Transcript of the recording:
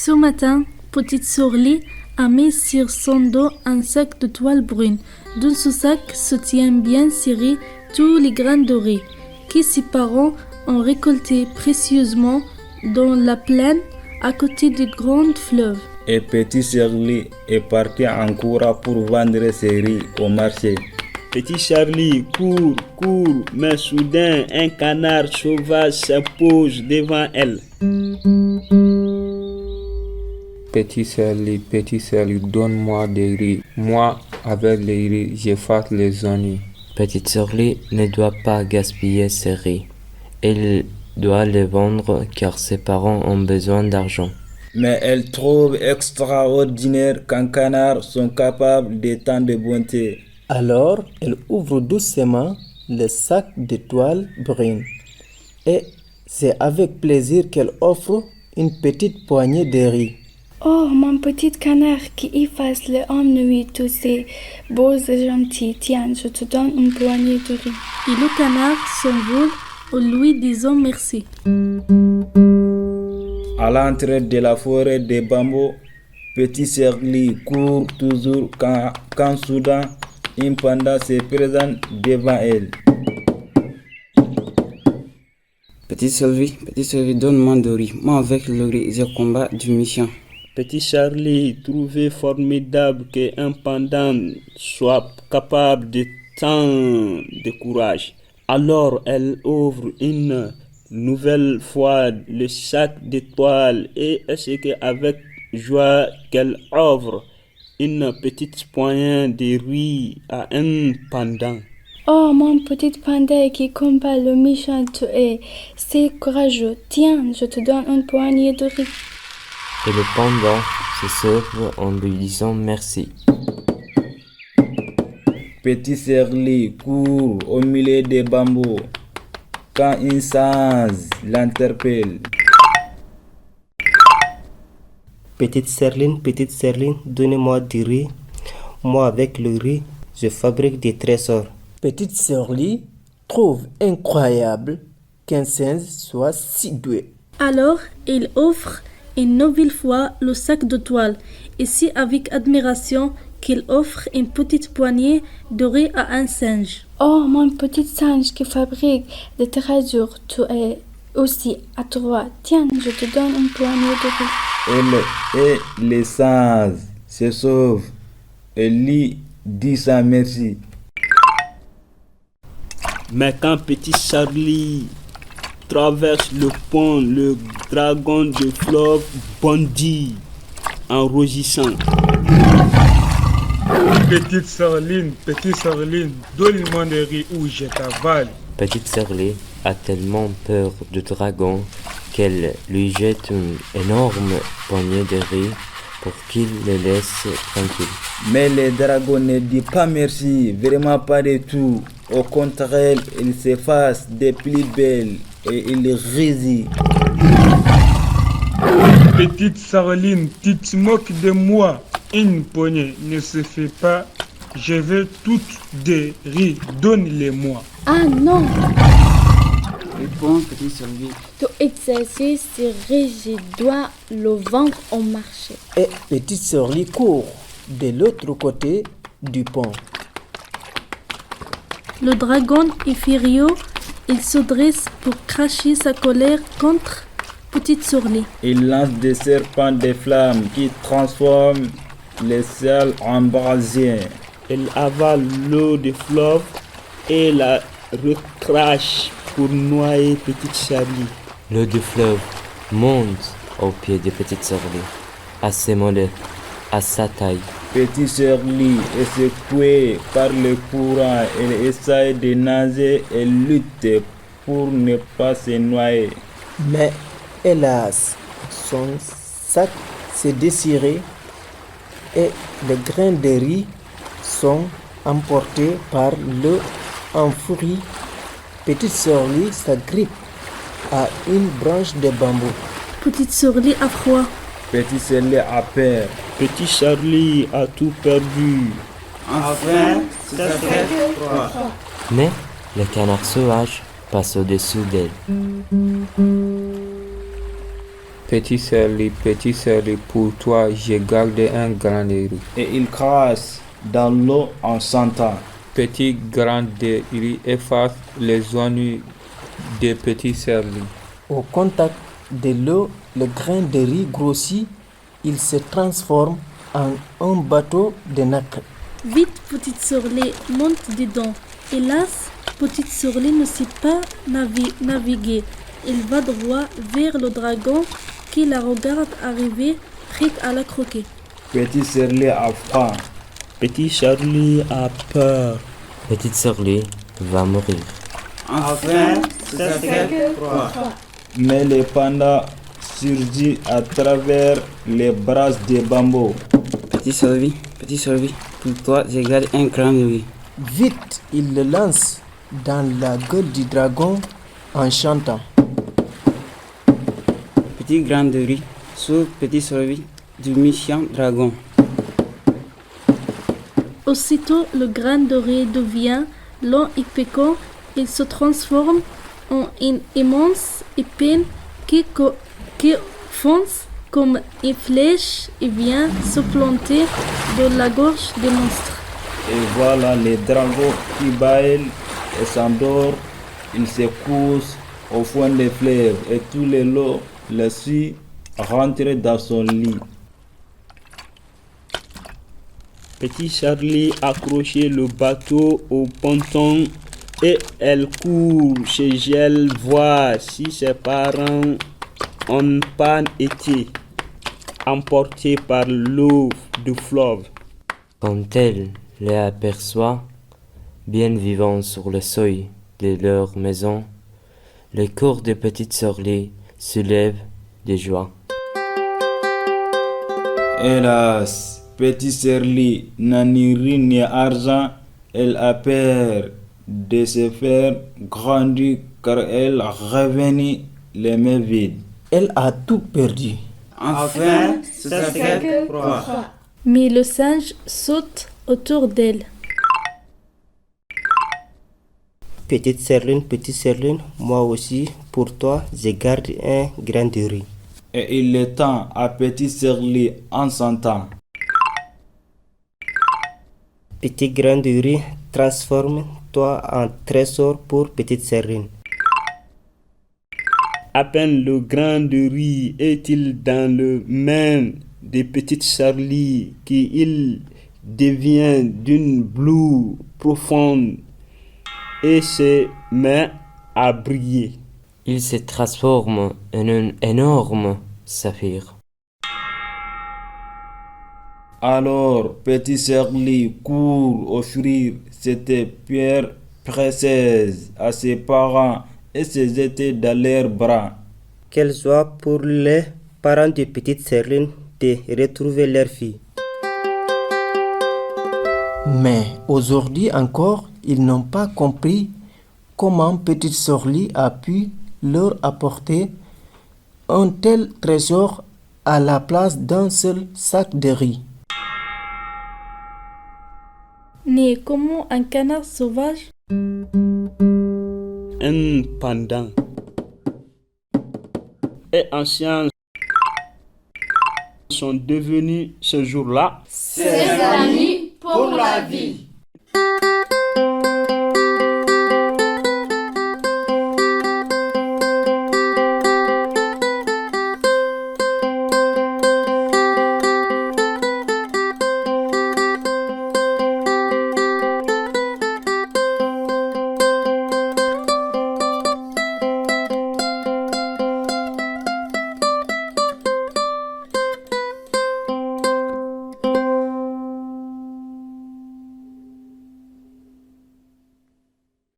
Ce matin, petite Sorli a mis sur son dos un sac de toile brune. Dans ce sac se tiennent bien serrés tous les grains de riz que ses parents ont récoltés précieusement dans la plaine à côté du grand fleuve. Et petit Charlie est parti en courant pour vendre ses riz au marché. Petit Charlie court, mais soudain un canard sauvage se pose devant elle. Petit Charlie, donne-moi des riz. Moi, avec les riz, j'efface les ennuis. Petite Charlie ne doit pas gaspiller ses riz. Elle doit les vendre car ses parents ont besoin d'argent. Mais elle trouve extraordinaire qu'un canard soit capable de tant de bonté. Alors, elle ouvre doucement le sac de toile brune. Et c'est avec plaisir qu'elle offre une petite poignée de riz. Oh, mon petit canard qui efface les ennuis, tous ces beaux et gentils. Tiens, je te donne une poignée de riz. Et le canard s'envole en lui disant merci. À l'entrée de la forêt de bambous, petit Charlie court toujours quand soudain un panda se présente devant elle. Petit Sylvie, donne-moi de riz. Moi avec le riz, je combat du méchant. Petit Charlie trouvait formidable qu'un pendant soit capable de tant de courage. Alors elle ouvre une nouvelle fois le sac de toile et c'est qu'avec joie qu'elle ouvre une petite poignée de riz à un pendant. Oh, mon petit panda qui combat le méchant, tu es si courageux. Tiens, je te donne une poignée de riz. Et le panda se sauve en lui disant merci. Petit Charlie court au milieu des bambous quand un singe l'interpelle. Petite Serline, donnez-moi du riz. Moi, avec le riz, je fabrique des trésors. Petite Serline trouve incroyable qu'un singe soit si doué. Alors, il offre une nouvelle fois le sac de toile, et c'est avec admiration qu'il offre une petite poignée de riz à un singe. Oh, mon petit singe qui fabrique des trésors, tu es aussi à toi. Tiens, je te donne une poignée de riz. Et le singe se sauve et lui dit sa merci. Mais quand petit Charlie traverse le pont, le dragon du fleuve bondit en rougissant. Petite Charline, donne-moi des riz ou je t'avale. Petite Charlie a tellement peur du dragon qu'elle lui jette une énorme poignée de riz pour qu'il le laisse tranquille. Mais le dragon ne dit pas merci, vraiment pas du tout. Au contraire, il s'efface des plus belles et il réside. Petite Charline, tu te moques de moi. Une poignée ne se fait pas. Je veux toutes des riz. Donne-les-moi. Ah non! Réponds, petit Sylvie. Tu exerces ce riz, je dois le vendre au marché. Et Petite Serline court de l'autre côté du pont. Le dragon est furieux, il se dresse pour cracher sa colère contre Petite Sorli. Il lance des serpents de flammes qui transforment les ciels en brasier. Elle avale l'eau du fleuve et la recrache pour noyer Petite Charlie. L'eau du fleuve monte au pied de Petite Charlie, à ses mollets, à sa taille. Petit Charlie est secoué par le courant. Il essaie de nager et lutte pour ne pas se noyer. Mais hélas, son sac s'est déchiré et les grains de riz sont emportés par l'eau en furie. Petite Sorli s'agrippe à une branche de bambou. Petite Sorli a froid. Petit Charlie a peur. Petit Charlie a tout perdu. Enfin, ça fait froid. Mais le canard sauvage passe au-dessous d'elle. Petit Serli, pour toi, j'ai gardé un grand riz. Et il crache dans l'eau en chantant. Petit grain de riz efface les ennuis de Petit Serli. Au contact de l'eau, le grain de riz grossit, il se transforme en un bateau de nacre. Vite, Petite Sorley monte dedans. Hélas, Petite Sorley ne sait pas naviguer. Elle va droit vers le dragon qui la regarde arriver, prête à la croquer. Petit Serli a froid. Petit Charlie a peur. Petite Sorley va mourir. Enfin, ça fait froid. Mais le panda surgit à travers les brasses de bambou. Petit Servi, pour toi, j'ai gardé un grand riz. Vite, il le lance dans la gueule du dragon en chantant. Petit grain de riz sur Petit Servi du méchant dragon. Aussitôt, le grain de riz devient long et piquant. Il se transforme en une immense épine qui fonce comme une flèche et vient se planter dans la gorge des monstres. Et voilà les dragons qui bâillent et s'endorment. Ils se couchent au fond des fleuves et tous les lots le suivent rentrer dans son lit. Petit Charlie accrochait le bateau au ponton et elle court chez elle voir si ses parents ont pas été emportés par l'eau du fleuve. Quand elle les aperçoit, bien vivants sur le seuil de leur maison, le corps de Petite Sorley se lève de joie. Hélas, Petit Serli n'a ni riz ni argent. Elle a peur de se faire grandir car elle revenue les mains vides. Elle a tout perdu. Enfin, ça fait froid. Mais le singe saute autour d'elle. Petite Serline, moi aussi, pour toi, je garde un grain de riz. Et il le tend à Petit Serli en chantant. Petit grain de riz, transforme-toi en trésor pour Petite Serline. À peine le grain de riz est-il dans le main de Petite Charlie qu'il devient d'une bleu profonde et se met à briller. Il se transforme en un énorme saphir. Alors Petit Serli court offrir cette pierre précieuse à ses parents et se jeter dans leurs bras. Quelle joie pour les parents de Petite Serline de retrouver leur fille. Mais aujourd'hui encore, ils n'ont pas compris comment Petite Sorli a pu leur apporter un tel trésor à la place d'un seul sac de riz. Né comme un canard sauvage, Un pendant et anciens sont devenus ce jour-là ses amis pour la vie.